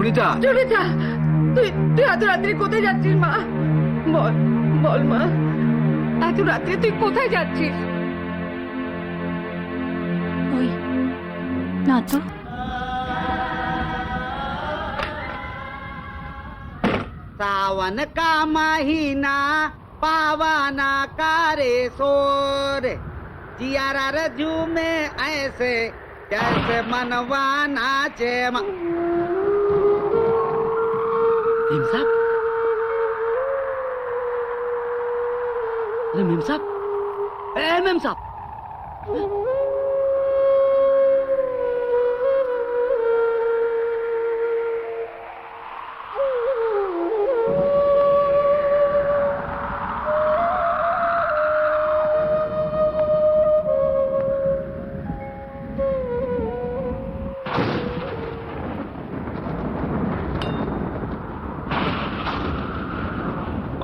সুনিতা, সুনিতা, তুই তুই এত রাত্রে কোথায় যাচ্ছিস মা? বল বল মা, এত রাত্রে তুই কোথায় যাচ্ছিস? ওই না তো। सावन का महीना पावाना करे सोर, जियारा रजू में ऐसे जैसे मनवा नाचे। मेम साहब, अरे मेम साहब, मेम साहब,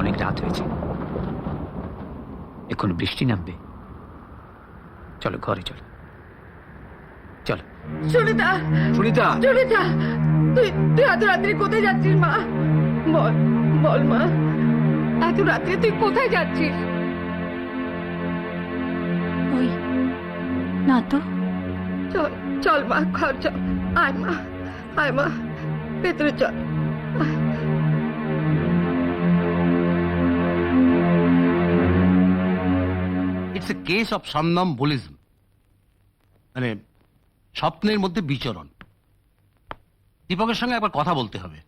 অনেক রাত হয়েছে, এখন বৃষ্টি নামবে। চলো ঘরে চলো, চলো। সুনিতা, সুনিতা, সুনিতা, তুই তুই এত রাত্রে কোথায় যাচ্ছিস মা? বল বল মা, এত রাত্রে তুই কোথায় যাচ্ছিস? ওই না তো। চল চল মা, ঘর চল। আয় মা, আয় মা, ভেতরে চল। It's a case of somnambulism, মানে স্বপ্নের মধ্যে বিচরণ। দীপকের সঙ্গে একবার কথা বলতে হবে।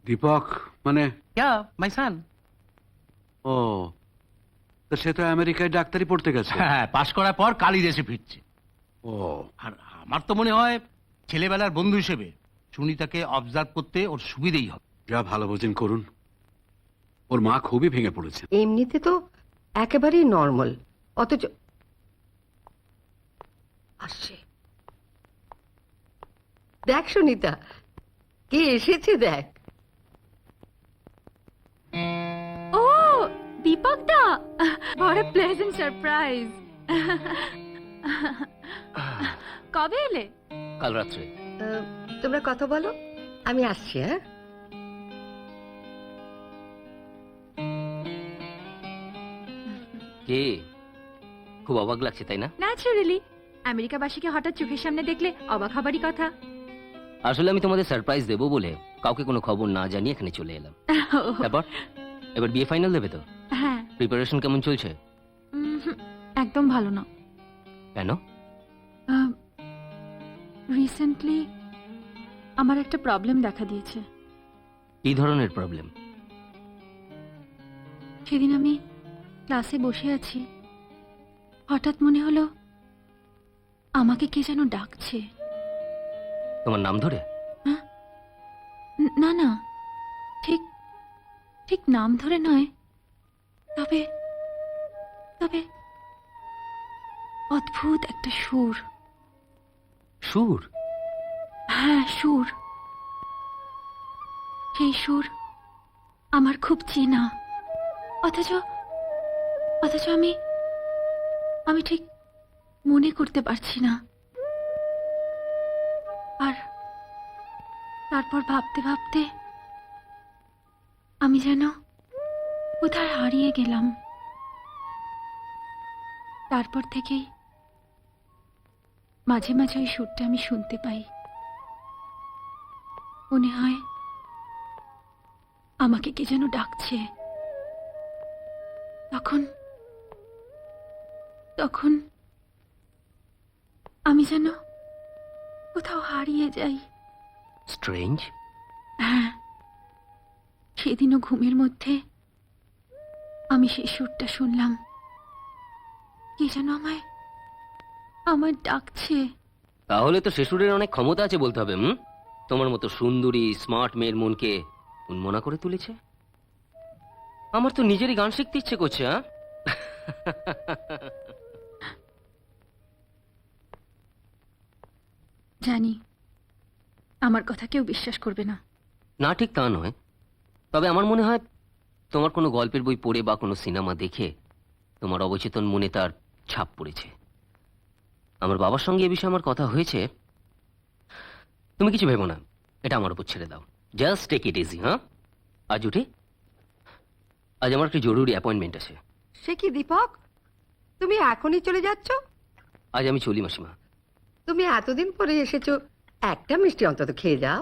দীপক মানে? মাই সান। ও, তা সে তো আমেরিকায় ডাক্তারি পড়তে গেছে। হ্যাঁ, পাশ করার পর কালই দেশে ফিরছে। ও, আর আমার তো মনে হয় ছেলেবেলার বন্ধু হিসেবে সুনিতাকে অবজার্ভ করতে ওর সুবিধেই হবে। যা ভালো বোঝেন করুন। ওর মা খুবই ভেঙে পড়েছে। এমনিতে তো একেবারেই নর্মাল, অথচ আসছে। দেখ সুনিতা, কে এসেছে দেখ। ও দীপক দা, what a pleasant surprise. কবে এলে? কাল রাত্রে। তোমরা কথা বলো, আমি আসছি। হ্যাঁ, কে? খুব অবাক লাগছে তাই না? ন্যাচারালি, আমেরিকাবাসীকে হঠাৎ চোখের সামনে দেখলে অবাক হবারই কথা। আসলে আমি তোমাদের সারপ্রাইজ দেবো বলে কাউকে কোনো খবর না জানিয়ে এখানে চলে এলাম। তারপর এবার বিয়ে ফাইনাল দেবে তো? হ্যাঁ। প্রিপারেশন কেমন চলছে? একদম ভালো না। কেন? রিসেন্টলি আমার একটা প্রবলেম দেখা দিয়েছে। কি ধরনের প্রবলেম? সেদিন আমি ক্লাসে বসে আছি, হঠাৎ মনে হলো আমাকে কে যেন ডাকছে। তোমার নাম ধরে? না না, ঠিক ঠিক নাম ধরে নয়, তবে তবে অদ্ভুত একটা সুর। সুর? হ্যাঁ, সুর। সেই সুর আমার খুব চেনা, অথচ অথচ আমি আমি ঠিক মনে করতে পারছি না। আর তারপর ভাবতে ভাবতে আমি যেন কোথায় হারিয়ে গেলাম। তারপর থেকেই মাঝে মাঝে ওই সুরটা আমি শুনতে পাই। মনে হয় আমাকে কে যেন ডাকছে। তখন তখন আমি যেন কোথাও হারিয়ে যাই। স্ট্রেঞ্জ। হ্যাঁ, সেদিনও ঘুমের মধ্যে আমি সেই সুরটা শুনলাম। কে যেন আমায় ডাকছে। তাহলে তো শেষুরের অনেক ক্ষমতা আছে বলতে হবে। তোমার মতো সুন্দরী স্মার্ট মেয়ের মনকে উন্মনা করে তুলেছে। আমার তো নিজেরই গান শিখতে ইচ্ছে করছে। জানি আমার কথা কেউ বিশ্বাস করবে না। না, ঠিক তা নয়, তবে আমার মনে হয় তোমার কোনো গল্পের বই পড়ে বা কোনো সিনেমা দেখে তোমার অবচেতন মনে তার ছাপ পড়েছে। আমার বাবার সঙ্গে এ বিষয়ে আমার কথা হয়েছে। তুমি কিছু ভেবো না, এটা আমার উপর ছেড়ে দাও। Just take it easy. হ্যাঁ, আজ উঠি। আজ আমার একটা জরুরি অ্যাপয়েন্টমেন্ট আছে। সে কি দীপক, তুমি এখনই চলে যাচ্ছ? আজ আমি চলি মাসিমা। তুমি এতদিন পরে এসেছো, একটা মিষ্টি অন্তত খেয়ে যাও।